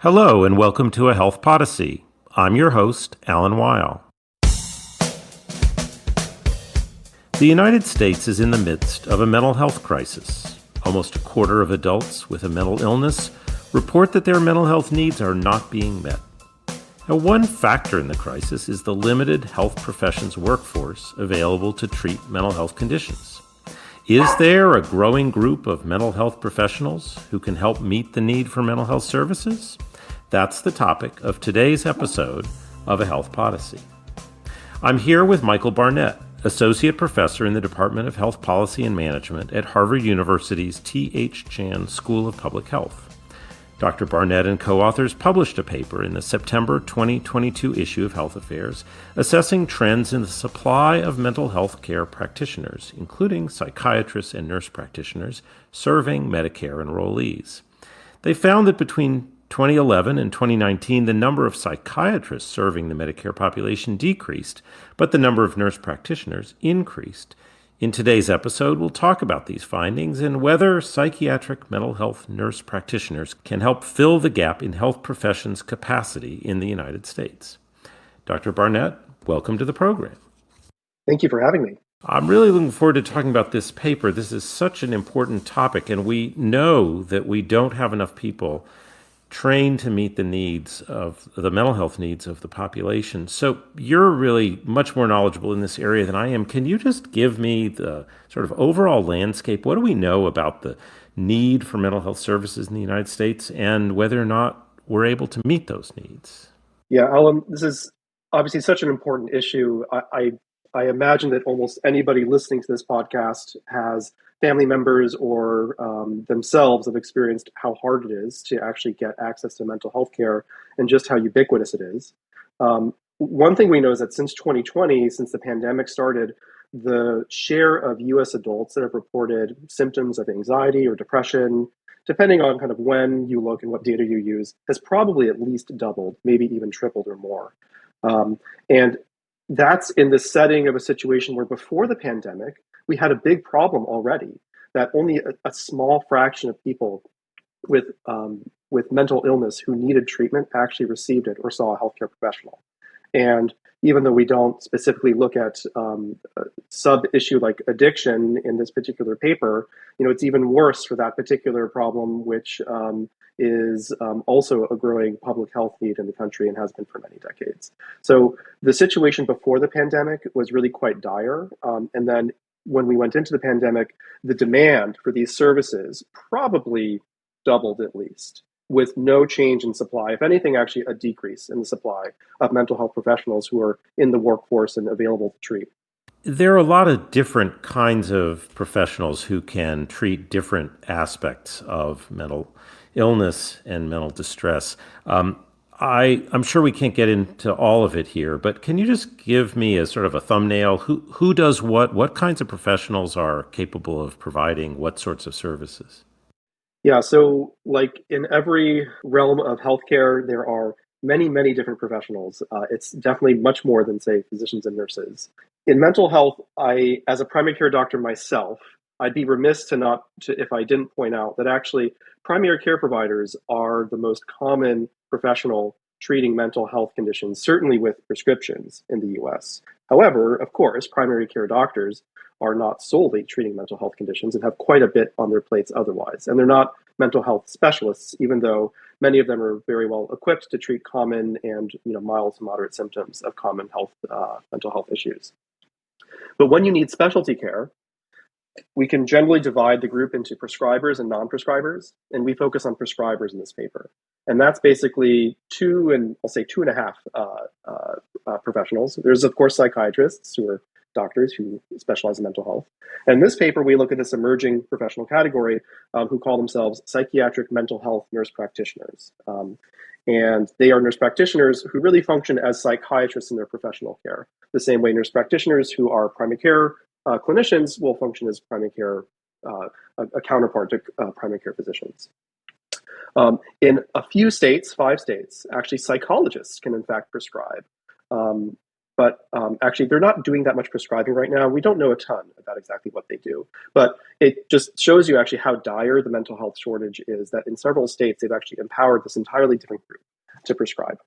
Hello and welcome to a Health Podyssey. I'm your host, Alan Weil. The United States is in the midst of a mental health crisis. Almost a quarter of adults with a mental illness report that their mental health needs are not being met. Now, one factor in the crisis is the limited health professions workforce available to treat mental health conditions. Is there a growing group of mental health professionals who can help meet the need for mental health services? That's the topic of today's episode of A Health Podyssey. I'm here with Michael Barnett, Associate Professor in the Department of Health Policy and Management at Harvard University's T.H. Chan School of Public Health. Dr. Barnett and co-authors published a paper in the September 2022 issue of Health Affairs assessing trends in the supply of mental health care practitioners, including psychiatrists and nurse practitioners, serving Medicare enrollees. They found that between 2011 and 2019, the number of psychiatrists serving the Medicare population decreased, but the number of nurse practitioners increased. In today's episode, we'll talk about these findings and whether psychiatric mental health nurse practitioners can help fill the gap in health professions' capacity in the United States. Dr. Barnett, welcome to the program. Thank you for having me. I'm really looking forward to talking about this paper. This is such an important topic, and we know that we don't have enough people trained to meet the needs of the mental health needs of the population. So you're really much more knowledgeable in this area than I am. Can you just give me the sort of overall landscape? What do we know about the need for mental health services in the United States and whether or not we're able to meet those needs? Yeah, Alan, this is obviously such an important issue. I imagine that almost anybody listening to this podcast has family members or themselves have experienced how hard it is to actually get access to mental health care and just how ubiquitous it is. One thing we know is that since 2020, since the pandemic started, the share of US adults that have reported symptoms of anxiety or depression, depending on kind of when you look and what data you use, has probably at least doubled, maybe even tripled or more. And that's in the setting of a situation where before the pandemic, we had a big problem already, that only a small fraction of people with mental illness who needed treatment actually received it or saw a healthcare professional. And even though we don't specifically look at a sub-issue like addiction in this particular paper, it's even worse for that particular problem, which is also a growing public health need in the country and has been for many decades. So the situation before the pandemic was really quite dire. And then when we went into the pandemic, the demand for these services probably doubled at least, with no change in supply. If anything, actually a decrease in the supply of mental health professionals who are in the workforce and available to treat. There are a lot of different kinds of professionals who can treat different aspects of mental illness and mental distress. I'm sure we can't get into all of it here, but can you just give me a sort of a thumbnail? Who does what kinds of professionals are capable of providing what sorts of services? Yeah, so like in every realm of healthcare, there are many, many different professionals. It's definitely much more than, say, physicians and nurses. In mental health, as a primary care doctor myself, I'd be remiss if I didn't point out that actually primary care providers are the most common professional treating mental health conditions, certainly with prescriptions in the US. However, of course, primary care doctors are not solely treating mental health conditions and have quite a bit on their plates otherwise. And they're not mental health specialists, even though many of them are very well equipped to treat common and mild to moderate symptoms of common mental health issues. But when you need specialty care, we can generally divide the group into prescribers and non-prescribers, and we focus on prescribers in this paper. And that's basically 2.5 professionals. There's, of course, psychiatrists who are doctors who specialize in mental health. And in this paper, we look at this emerging professional category who call themselves psychiatric mental health nurse practitioners. And they are nurse practitioners who really function as psychiatrists in their professional care, the same way nurse practitioners who are primary care clinicians will function as primary care, a counterpart to primary care physicians. In a few states, 5 states, actually psychologists can in fact prescribe. but actually they're not doing that much prescribing right now. We don't know a ton about exactly what they do, but it just shows you actually how dire the mental health shortage is, that in several states they've actually empowered this entirely different group to prescribe.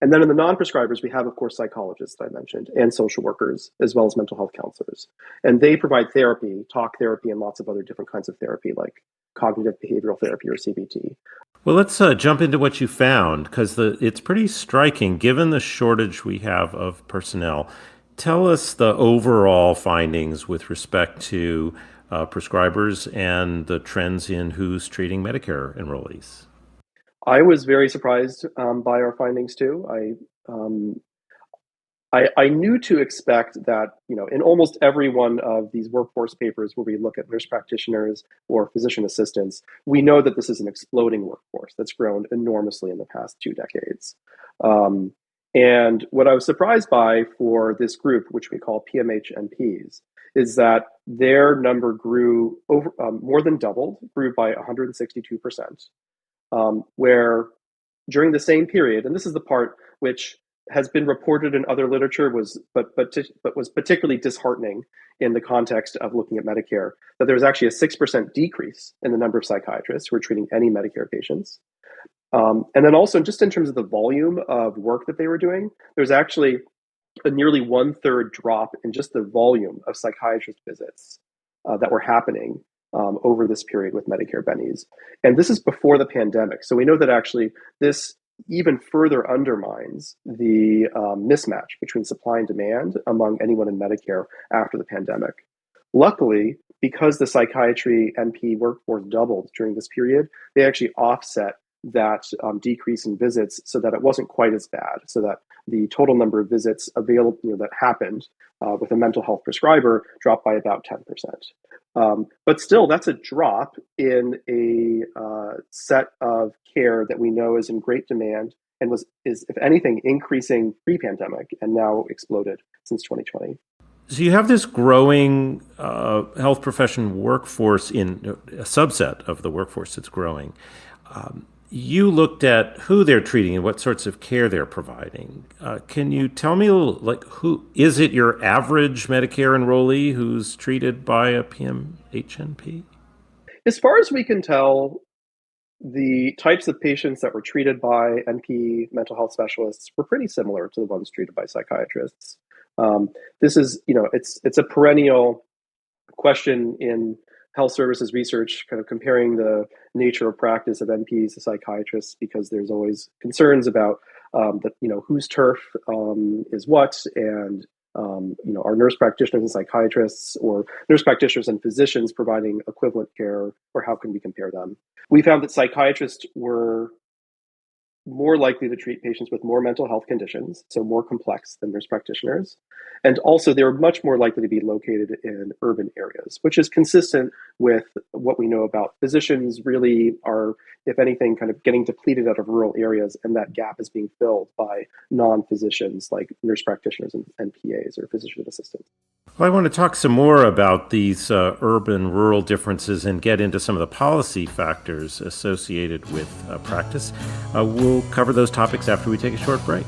And then in the non-prescribers, we have, of course, psychologists that I mentioned, and social workers, as well as mental health counselors. And they provide therapy, talk therapy, and lots of other different kinds of therapy, like cognitive behavioral therapy or CBT. Well, let's jump into what you found, because it's pretty striking given the shortage we have of personnel. Tell us the overall findings with respect to prescribers and the trends in who's treating Medicare enrollees. I was very surprised by our findings too. I knew to expect that, in almost every one of these workforce papers where we look at nurse practitioners or physician assistants, we know that this is an exploding workforce that's grown enormously in the past 2 decades. And what I was surprised by for this group, which we call PMHNPs, is that their number grew more than doubled, grew by 162%. Where during the same period, and this is the part which has been reported in other literature, but was particularly disheartening in the context of looking at Medicare, that there was actually a 6% decrease in the number of psychiatrists who were treating any Medicare patients. And then also, just in terms of the volume of work that they were doing, there's actually a nearly 1/3 drop in just the volume of psychiatrist visits that were happening over this period with Medicare bennies. And this is before the pandemic. So we know that actually this even further undermines the mismatch between supply and demand among anyone in Medicare after the pandemic. Luckily, because the psychiatry NP workforce doubled during this period, they actually offset that decrease in visits so that it wasn't quite as bad, so that the total number of visits available that happened with a mental health prescriber dropped by about 10%. But still, that's a drop in a set of care that we know is in great demand and is, if anything, increasing pre-pandemic and now exploded since 2020. So you have this growing health profession workforce in a subset of the workforce that's growing. You looked at who they're treating and what sorts of care they're providing. Can you tell me a little, who is it? Your average Medicare enrollee who's treated by a PMHNP? As far as we can tell, the types of patients that were treated by NP mental health specialists were pretty similar to the ones treated by psychiatrists. This is, it's a perennial question in health services research, kind of comparing the nature of practice of NPs to psychiatrists, because there's always concerns about whose turf is what, and are nurse practitioners and psychiatrists, or nurse practitioners and physicians providing equivalent care, or how can we compare them? We found that psychiatrists were more likely to treat patients with more mental health conditions, so more complex than nurse practitioners. And also, they're much more likely to be located in urban areas, which is consistent with what we know about physicians really are, if anything, kind of getting depleted out of rural areas, and that gap is being filled by non-physicians like nurse practitioners and PAs or physician assistants. Well, I want to talk some more about these urban-rural differences and get into some of the policy factors associated with practice. We'll cover those topics after we take a short break.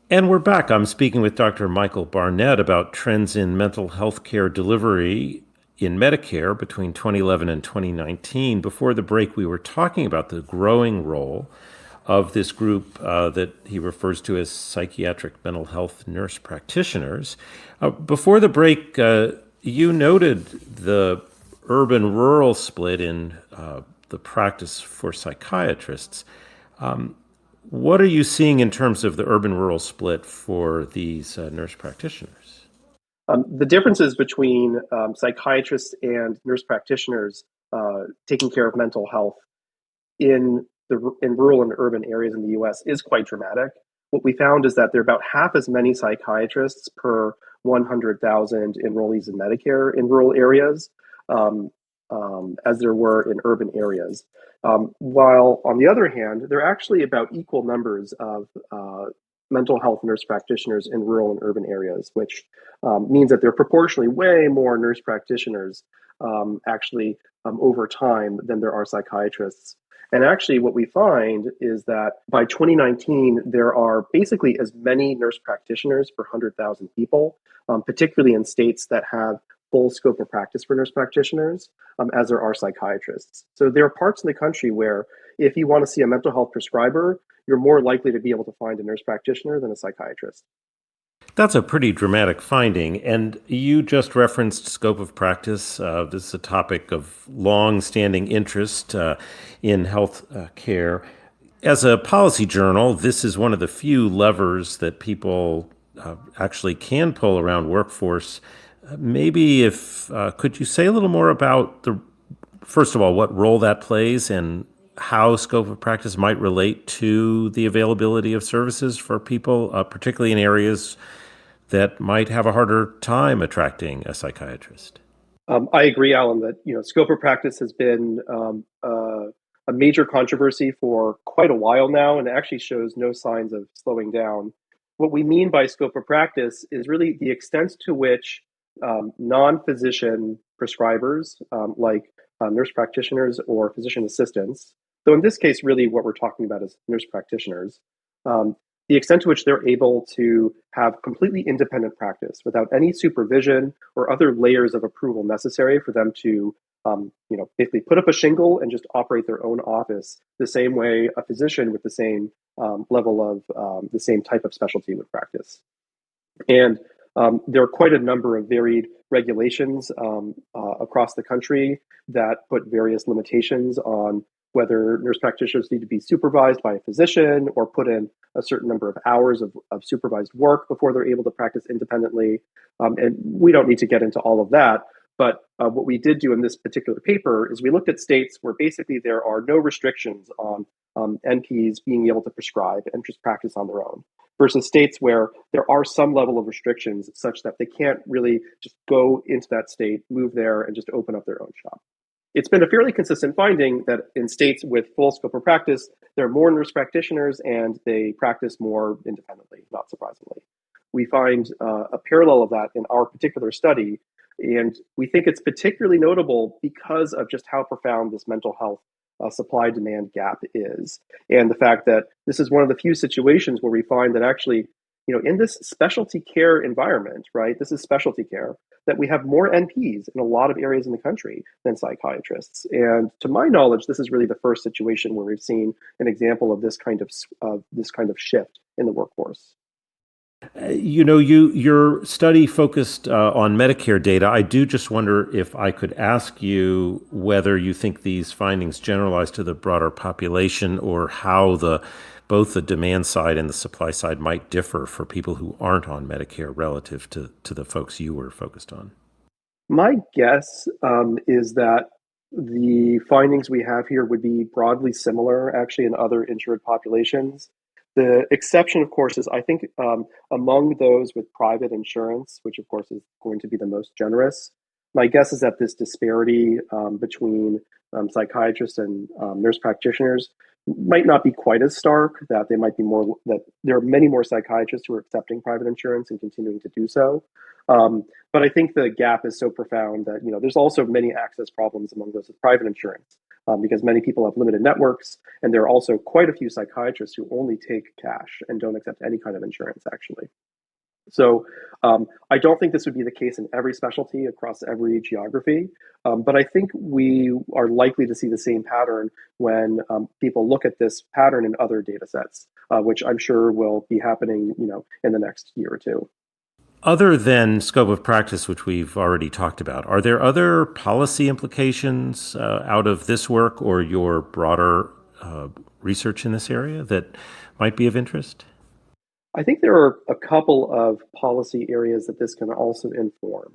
And we're back. I'm speaking with Dr. Michael Barnett about trends in mental health care delivery in Medicare between 2011 and 2019. Before the break, we were talking about the growing role of this group that he refers to as psychiatric mental health nurse practitioners. Before the break, you noted the urban-rural split in the practice for psychiatrists. What are you seeing in terms of the urban-rural split for these nurse practitioners? The differences between psychiatrists and nurse practitioners taking care of mental health in rural and urban areas in the U.S. is quite dramatic. What we found is that there are about half as many psychiatrists per 100,000 enrollees in Medicare in rural areas as there were in urban areas. While on the other hand, there are actually about equal numbers of mental health nurse practitioners in rural and urban areas, which means that there are proportionally way more nurse practitioners over time than there are psychiatrists. And actually, what we find is that by 2019, there are basically as many nurse practitioners per 100,000 people, particularly in states that have full scope of practice for nurse practitioners, as there are psychiatrists. So there are parts in the country where if you want to see a mental health prescriber, you're more likely to be able to find a nurse practitioner than a psychiatrist. That's a pretty dramatic finding. And you just referenced scope of practice. This is a topic of long-standing interest in health care. As a policy journal, this is one of the few levers that people actually can pull around workforce. Maybe could you say a little more about first of all, what role that plays and how scope of practice might relate to the availability of services for people, particularly in areas that might have a harder time attracting a psychiatrist? I agree, Alan, that scope of practice has been a major controversy for quite a while now, and it actually shows no signs of slowing down. What we mean by scope of practice is really the extent to which non-physician prescribers, like nurse practitioners or physician assistants, though in this case, really what we're talking about is nurse practitioners, the extent to which they're able to have completely independent practice without any supervision or other layers of approval necessary for them to, basically put up a shingle and just operate their own office the same way a physician with the same level of the same type of specialty would practice. And there are quite a number of varied regulations across the country that put various limitations on whether nurse practitioners need to be supervised by a physician or put in a certain number of hours of supervised work before they're able to practice independently. And we don't need to get into all of that. But what we did do in this particular paper is we looked at states where basically there are no restrictions on NPs being able to prescribe and just practice on their own, versus states where there are some level of restrictions such that they can't really just go into that state, move there, and just open up their own shop. It's been a fairly consistent finding that in states with full scope of practice, there are more nurse practitioners and they practice more independently, not surprisingly. We find a parallel of that in our particular study, and we think it's particularly notable because of just how profound this mental health supply-demand gap is, and the fact that this is one of the few situations where we find that actually, in this specialty care environment, right, this is specialty care, that we have more NPs in a lot of areas in the country than psychiatrists. And to my knowledge, this is really the first situation where we've seen an example of this kind of shift in the workforce. Your study focused on Medicare data. I do just wonder if I could ask you whether you think these findings generalize to the broader population or how both the demand side and the supply side might differ for people who aren't on Medicare relative to the folks you were focused on. My guess is that the findings we have here would be broadly similar, actually, in other insured populations. The exception, of course, is I think among those with private insurance, which of course is going to be the most generous, my guess is that this disparity between psychiatrists and nurse practitioners might not be quite as stark, that that there are many more psychiatrists who are accepting private insurance and continuing to do so. But I think the gap is so profound that, there's also many access problems among those with private insurance because many people have limited networks. And there are also quite a few psychiatrists who only take cash and don't accept any kind of insurance, actually. So I don't think this would be the case in every specialty across every geography, but I think we are likely to see the same pattern when people look at this pattern in other data sets, which I'm sure will be happening, in the next year or two. Other than scope of practice, which we've already talked about, are there other policy implications out of this work or your broader research in this area that might be of interest? I think there are a couple of policy areas that this can also inform.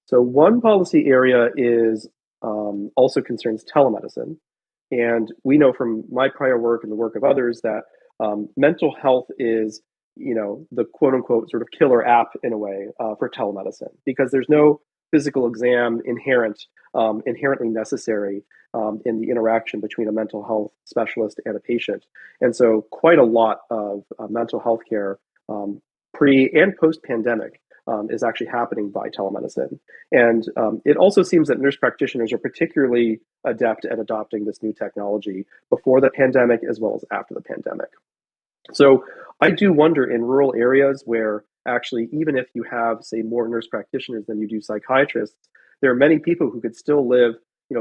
So one policy area is also concerns telemedicine. And we know from my prior work and the work of others that mental health is, the quote unquote sort of killer app in a way for telemedicine, because there's no physical exam inherently necessary in the interaction between a mental health specialist and a patient. And so quite a lot of mental health care pre and post pandemic is actually happening by telemedicine. And it also seems that nurse practitioners are particularly adept at adopting this new technology before the pandemic as well as after the pandemic. So I do wonder in rural areas where actually, even if you have, say, more nurse practitioners than you do psychiatrists, there are many people who could still live,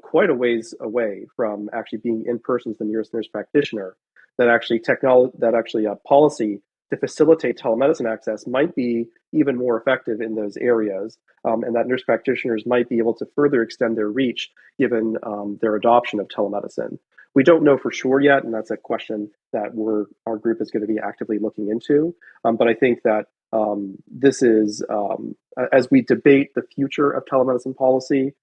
quite a ways away from actually being in person as the nearest nurse practitioner. That actually a policy to facilitate telemedicine access might be even more effective in those areas, and that nurse practitioners might be able to further extend their reach given their adoption of telemedicine. We don't know for sure yet, and that's a question that our group is going to be actively looking into. But I think that this is, as we debate the future of telemedicine policy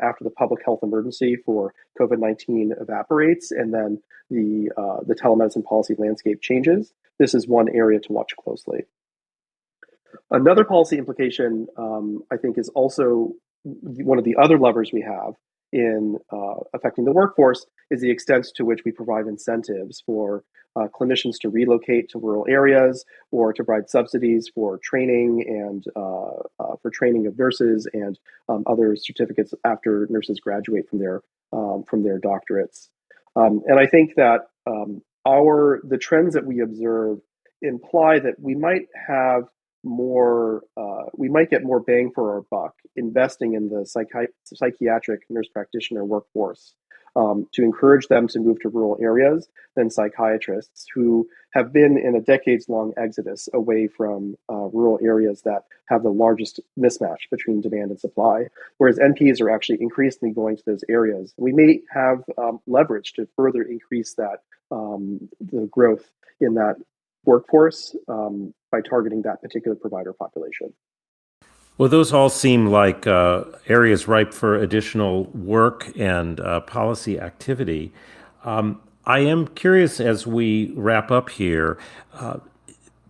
after the public health emergency for COVID-19 evaporates, and then the telemedicine policy landscape changes, this is one area to watch closely. Another policy implication, I think, is also one of the other levers we have in affecting the workforce is the extent to which we provide incentives for clinicians to relocate to rural areas or to provide subsidies for training and for training of nurses and other certificates after nurses graduate from their doctorates. And I think that the trends that we observe imply that we might have we might get more bang for our buck investing in the psychiatric nurse practitioner workforce to encourage them to move to rural areas than psychiatrists who have been in a decades-long exodus away from rural areas that have the largest mismatch between demand and supply, whereas NPs are actually increasingly going to those areas. We may have leverage to further increase that the growth in that workforce by targeting that particular provider population. Well, those all seem like areas ripe for additional work and policy activity. I am curious, as we wrap up here,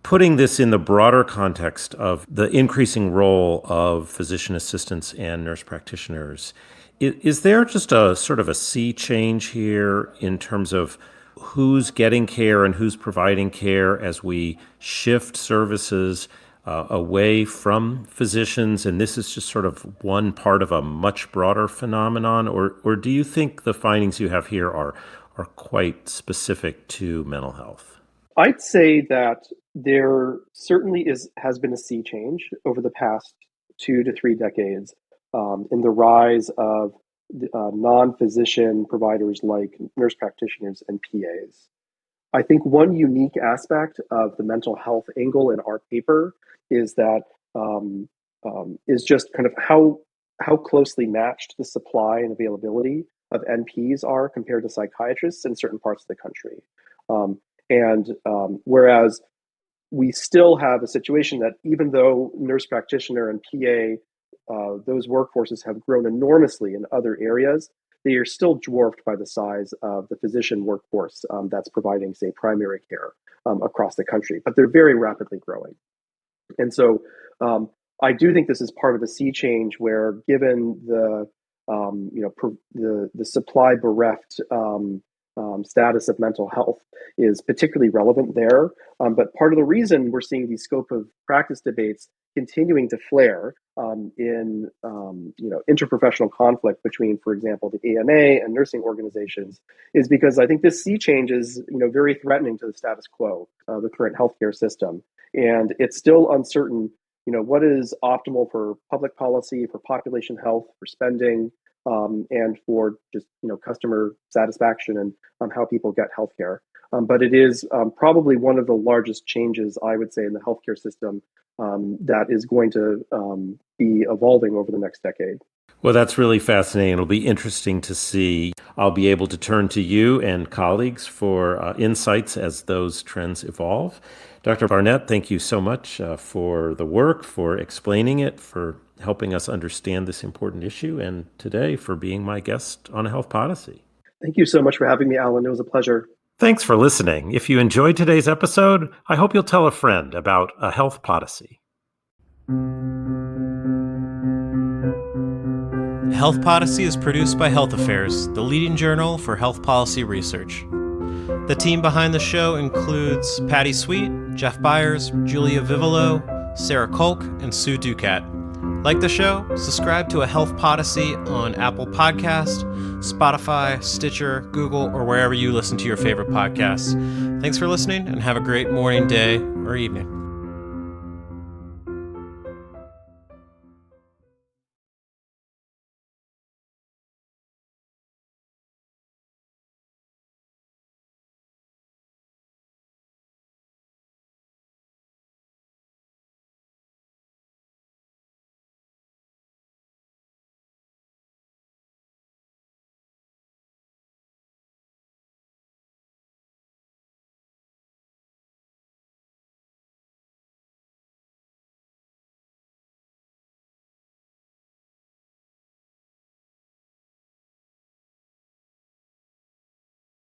putting this in the broader context of the increasing role of physician assistants and nurse practitioners, is there just a sort of a sea change here in terms of who's getting care and who's providing care as we shift services away from physicians, and this is just sort of one part of a much broader phenomenon, or do you think the findings you have here are quite specific to mental health? I'd say that there certainly has been a sea change over the past 2 to 3 decades in the rise of non-physician providers like nurse practitioners and PAs. I think one unique aspect of the mental health angle in our paper is that is just kind of how closely matched the supply and availability of NPs are compared to psychiatrists in certain parts of the country. Whereas we still have a situation that even though nurse practitioner and PA, those workforces have grown enormously in other areas, they are still dwarfed by the size of the physician workforce that's providing, say, primary care across the country. But they're very rapidly growing. And so I do think this is part of a sea change where, given the supply bereft status of mental health is particularly relevant there. But part of the reason we're seeing these scope of practice debates continuing to flare in interprofessional conflict between, for example, the AMA and nursing organizations is because I think this sea change is very threatening to the status quo of the current healthcare system. And it's still uncertain, what is optimal for public policy, for population health, for spending, and for just customer satisfaction and how people get healthcare. But it is probably one of the largest changes, I would say, in the healthcare system that is going to be evolving over the next decade. Well, that's really fascinating. It'll be interesting to see. I'll be able to turn to you and colleagues for insights as those trends evolve. Dr. Barnett, thank you so much for the work, for explaining it, for helping us understand this important issue, and today for being my guest on Health Podyssey. Thank you so much for having me, Alan. It was a pleasure. Thanks for listening. If you enjoyed today's episode, I hope you'll tell a friend about a Health Podyssey. Health Podyssey is produced by Health Affairs, the leading journal for health policy research. The team behind the show includes Patty Sweet, Jeff Byers, Julia Vivolo, Sarah Kolk, and Sue Ducat. Like the show? Subscribe to A Health Podyssey on Apple Podcast, Spotify, Stitcher, Google, or wherever you listen to your favorite podcasts. Thanks for listening, and have a great morning, day, or evening.